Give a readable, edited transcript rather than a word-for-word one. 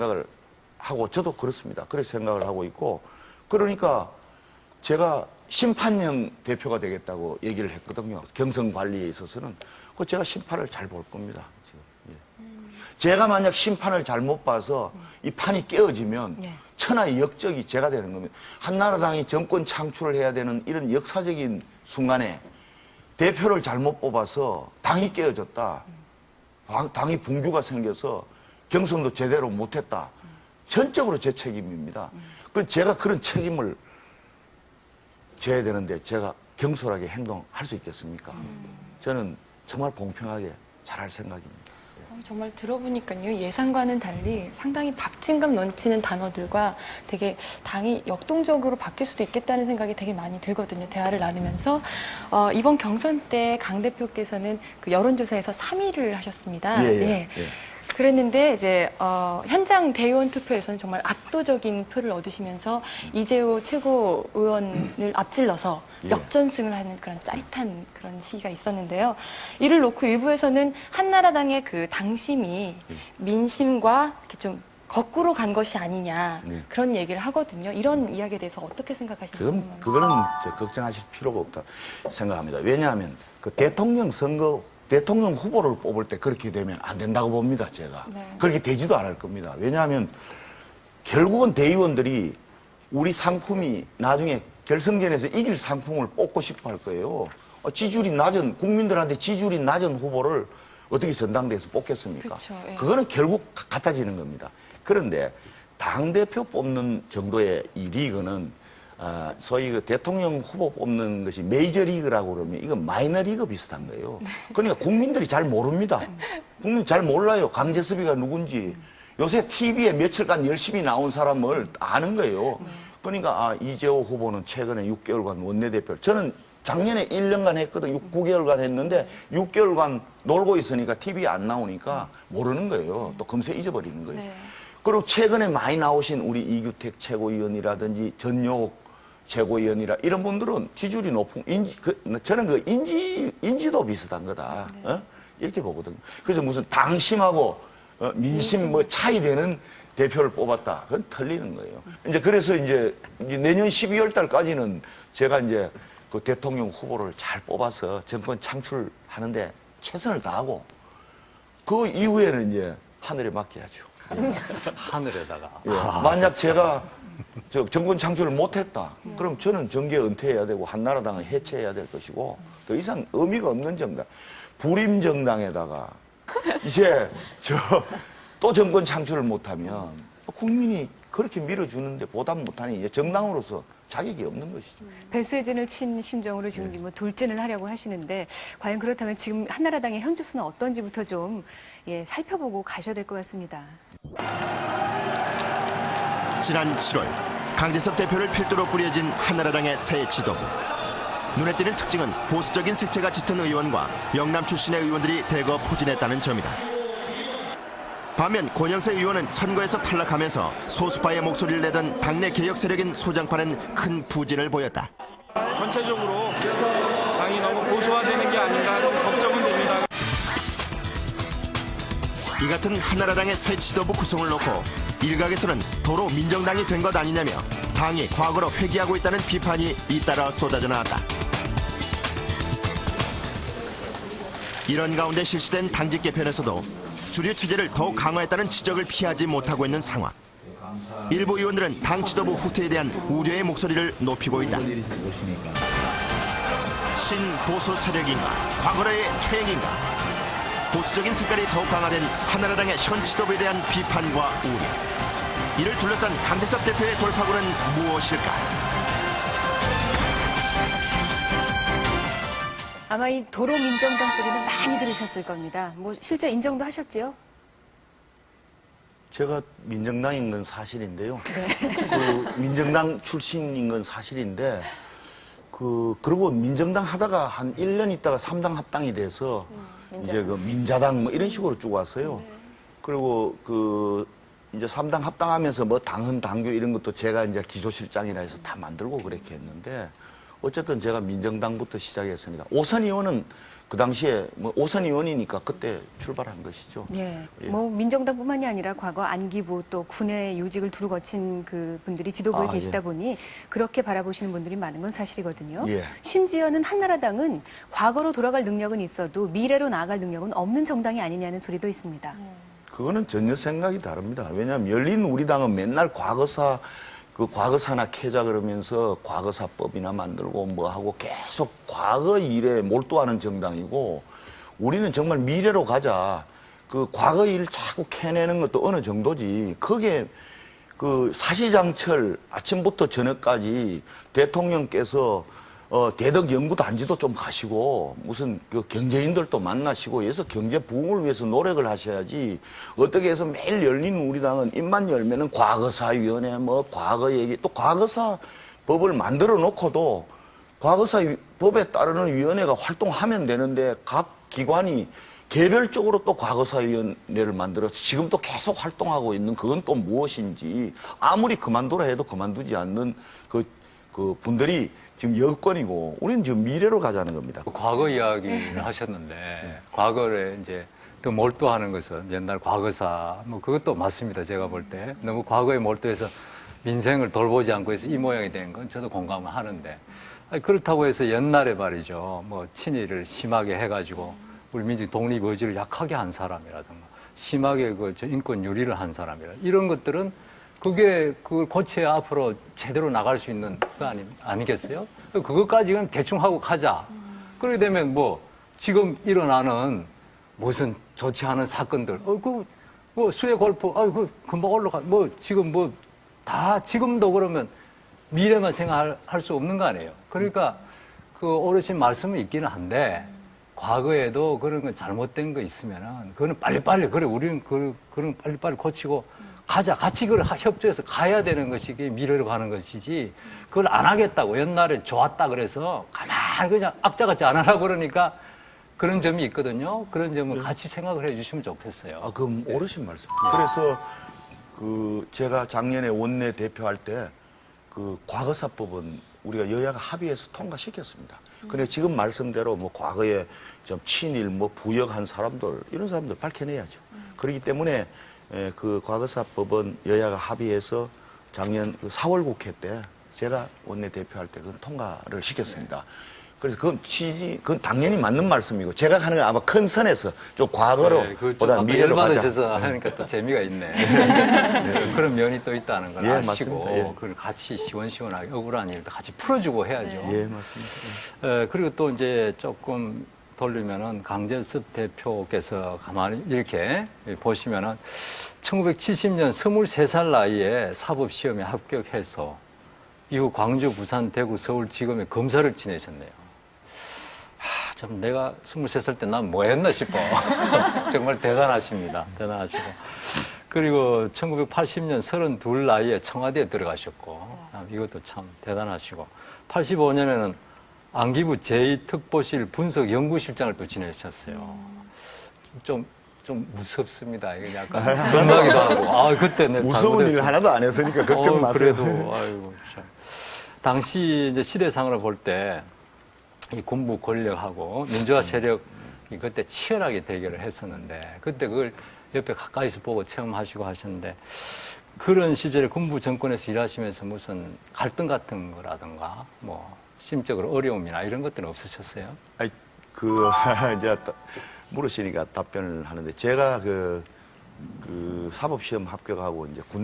생각을 하고 저도 그렇습니다. 그렇게 생각을 하고 있고 그러니까 제가 심판형 대표가 되겠다고 얘기를 했거든요. 경선 관리에 있어서는. 그 제가 심판을 잘 볼 겁니다. 지금. 예. 제가 만약 심판을 잘못 봐서 이 판이 깨어지면 천하의 역적이 제가 되는 겁니다. 한나라당이 정권 창출을 해야 되는 이런 역사적인 순간에 대표를 잘못 뽑아서 당이 깨어졌다. 당이 붕괴가 생겨서 경선도 제대로 못했다. 전적으로 제 책임입니다. 그래서 제가 그런 책임을 져야 되는데 제가 경솔하게 행동할 수 있겠습니까? 저는 정말 공평하게 잘할 생각입니다. 정말 들어보니까요, 예상과는 달리 상당히 박진감 넘치는 단어들과 되게 당이 역동적으로 바뀔 수도 있겠다는 생각이 되게 많이 들거든요. 대화를 나누면서. 이번 경선 때 강 대표께서는 그 여론조사에서 3위를 하셨습니다. 예. 그랬는데 이제 현장 대의원 투표에서는 정말 압도적인 표를 얻으시면서 이재호 최고의원을 앞질러서 역전승을 하는 그런 짜릿한 그런 시기가 있었는데요. 이를 놓고 일부에서는 한나라당의 그 당심이 민심과 이렇게 좀 거꾸로 간 것이 아니냐 그런 얘기를 하거든요. 이런 이야기에 대해서 어떻게 생각하시나요? 그거는 걱정하실 필요가 없다 생각합니다. 왜냐하면 그 대통령 후보를 뽑을 때 그렇게 되면 안 된다고 봅니다, 제가. 그렇게 되지도 않을 겁니다. 왜냐하면 결국은 대의원들이 우리 상품이 나중에 결선전에서 이길 상품을 뽑고 싶어 할 거예요. 국민들한테 지지율이 낮은 후보를 어떻게 전당대회에서 뽑겠습니까? 그쵸, 예. 그거는 결국 같아지는 겁니다. 그런데 당대표 뽑는 정도의 이 리그는 소위 그 대통령 후보 뽑는 것이 메이저리그라고 그러면 이건 마이너리그 비슷한 거예요. 그러니까 국민들이 잘 모릅니다. 국민이 잘 몰라요. 강재섭이가 누군지. 요새 TV에 며칠간 열심히 나온 사람을 아는 거예요. 그러니까 이재호 후보는 최근에 6개월간 원내대표를 저는 작년에 1년간 했거든. 9개월간 했는데 6개월간 놀고 있으니까 TV에 안 나오니까 모르는 거예요. 또 금세 잊어버리는 거예요. 그리고 최근에 많이 나오신 우리 이규택 최고위원이라든지 전용욱 최고위원이라 이런 분들은 지지율이 높은 저는 그 인지도 비슷한 거다. 이렇게 보거든요. 그래서 무슨 당심하고 민심 뭐 차이 되는 대표를 뽑았다. 그건 틀리는 거예요. 그래서 이제 내년 12월 달까지는 제가 이제 그 대통령 후보를 잘 뽑아서 정권 창출하는데 최선을 다하고 그 이후에는 이제 하늘에 맡겨야죠. 하늘에다가. 만약 제가 정권 창출을 못했다. 그럼 저는 정계 은퇴해야 되고 한나라당을 해체해야 될 것이고 더 이상 의미가 없는 정당. 불임 정당에다가 이제 또 정권 창출을 못하면 국민이 그렇게 밀어주는데 보답 못하니 이제 정당으로서 자격이 없는 것이죠. 배수의 진을 친 심정으로 지금 뭐 돌진을 하려고 하시는데 과연 그렇다면 지금 한나라당의 현주소는 어떤지부터 좀 살펴보고 가셔야 될 것 같습니다. 지난 7월 강재섭 대표를 필두로 꾸려진 한나라당의 새 지도부. 눈에 띄는 특징은 보수적인 색채가 짙은 의원과 영남 출신의 의원들이 대거 포진했다는 점이다. 반면 권영세 의원은 선거에서 탈락하면서 소수파의 목소리를 내던 당내 개혁 세력인 소장파는 큰 부진을 보였다. 전체적으로 당이 너무 보수화되는 게 아닌가 하는 걱정은 됩니다. 이 같은 한나라당의 새 지도부 구성을 놓고 일각에서는 도로 민정당이 된 것 아니냐며 당이 과거로 회귀하고 있다는 비판이 잇따라 쏟아져 나왔다. 이런 가운데 실시된 당직 개편에서도 주류 체제를 더욱 강화했다는 지적을 피하지 못하고 있는 상황. 일부 의원들은 당 지도부 후퇴에 대한 우려의 목소리를 높이고 있다. 신보수 세력인가, 과거로의 퇴행인가. 보수적인 색깔이 더욱 강화된 한나라당의 현 지도부에 대한 비판과 우려. 이를 둘러싼 강재섭 대표의 돌파구는 무엇일까? 아마 이 도로 민정당 소리는 많이 들으셨을 겁니다. 뭐 실제 인정도 하셨지요? 제가 민정당인 건 사실인데요. 그 민정당 출신인 건 사실인데 그리고 민정당 하다가 한 1년 있다가 3당 합당이 돼서 이제 그 민자당 뭐 이런 식으로 쭉 왔어요. 그리고 이제 3당 합당하면서 뭐 당헌 당규 이런 것도 제가 이제 기조실장이라 해서 다 만들고 그렇게 했는데 어쨌든 제가 민정당부터 시작했으니까 오선 의원은 그 당시에 뭐 오선 의원이니까 그때 출발한 것이죠. 예. 예. 뭐 민정당뿐만이 아니라 과거 안기부 또 군의 요직을 두루 거친 그 분들이 지도부에 아, 계시다 예. 보니 그렇게 바라보시는 분들이 많은 건 사실이거든요. 예. 심지어는 한나라당은 과거로 돌아갈 능력은 있어도 미래로 나아갈 능력은 없는 정당이 아니냐는 소리도 있습니다. 그거는 전혀 생각이 다릅니다. 왜냐하면 열린 우리당은 맨날 과거사나 캐자 그러면서 과거사법이나 만들고 뭐 하고 계속 과거 일에 몰두하는 정당이고 우리는 정말 미래로 가자. 그 과거 일 자꾸 캐내는 것도 어느 정도지. 그게 그 사시장철 아침부터 저녁까지 대통령께서 대덕 연구단지도 좀 가시고 무슨 그 경제인들도 만나시고 해서 경제 부흥을 위해서 노력을 하셔야지 어떻게 해서 매일 열린 우리당은 입만 열면은 과거사위원회 뭐 과거 얘기 또 과거사 법을 만들어 놓고도 과거사 법에 따르는 위원회가 활동하면 되는데 각 기관이 개별적으로 또 과거사위원회를 만들어서 지금 또 계속 활동하고 있는 그건 또 무엇인지 아무리 그만두라 해도 그만두지 않는 그 분들이 지금 여건이고 우리는 지금 미래로 가자는 겁니다. 과거 이야기를 하셨는데 과거를 이제 더 몰두하는 것은 옛날 과거사 뭐 그것도 맞습니다. 제가 볼 때 너무 과거에 몰두해서 민생을 돌보지 않고 해서 이 모양이 된 건 저도 공감을 하는데 그렇다고 해서 옛날에 말이죠. 뭐 친일을 심하게 해가지고 우리 민족 독립 의지를 약하게 한 사람이라든가 심하게 그 인권 유리를 한 사람이라 이런 것들은 그게 그걸 고쳐야 앞으로 제대로 나갈 수 있는 거 아니겠어요? 그것까지는 대충 하고 가자. 그렇게 되면 뭐 지금 일어나는 무슨 좋지 않은 사건들, 뭐 수해 골프, 그 금방 올라가. 뭐 지금 뭐 다 지금도 그러면 미래만 생각할 수 없는 거 아니에요? 그러니까 그 어르신 말씀은 있기는 한데 과거에도 그런 건 잘못된 거 있으면은 그거는 빨리빨리 그래 우리는 그런 빨리빨리 고치고. 가자. 같이 그걸 협조해서 가야 되는 것이 미래로 가는 것이지 그걸 안 하겠다고 옛날에 좋았다 그래서 가만히 그냥 악자같이 안 하라고 그러니까 그런 점이 있거든요. 그런 점을 같이 생각을 해 주시면 좋겠어요. 아, 그럼 옳으신 말씀. 그래서 제가 작년에 원내 대표할 때 그 과거사법은 우리가 여야가 합의해서 통과시켰습니다. 근데 지금 말씀대로 뭐 과거에 좀 친일 뭐 부역한 사람들 이런 사람들 밝혀내야죠. 그렇기 때문에 그 과거사법은 여야가 합의해서 작년 4월 국회 때 제가 원내대표할 때 그건 통과를 시켰습니다. 그래서 그건 당연히 맞는 말씀이고 제가 하는 건 아마 큰 선에서 좀 과거로 보다 미래로 가자. 열받으셔서 하니까 또 재미가 있네. 그런 면이 또 있다는 걸 예, 아시고 맞습니다. 예. 그걸 같이 시원시원하게 억울한 일도 같이 풀어주고 해야죠. 예, 맞습니다. 그리고 또 이제 조금 돌리면은 강재섭 대표께서 가만히 이렇게 보시면은 1970년 23살 나이에 사법시험에 합격해서 이후 광주, 부산, 대구, 서울 지검에 검사를 지내셨네요. 참 내가 23살 때 난 뭐 했나 싶어. 정말 대단하십니다. 대단하시고. 그리고 1980년 32 나이에 청와대에 들어가셨고 이것도 참 대단하시고 85년에는 안기부 제2특보실 분석연구실장을 또 지내셨어요. 좀 무섭습니다. 이게 약간 건강하기도 하고. 그때 내 무서운 일 하나도 안 했으니까 걱정 마세요. 그래도, 아이고, 참. 당시 이제 시대상으로 볼 때 이 군부 권력하고 민주화 세력이 그때 치열하게 대결을 했었는데 그때 그걸 옆에 가까이서 보고 체험하시고 하셨는데 그런 시절에 군부 정권에서 일하시면서 무슨 갈등 같은 거라든가 뭐 심적으로 어려움이나 이런 것들은 없으셨어요? 아니, 이제 물으시니까 답변을 하는데 제가 사법시험 합격하고 이제 군대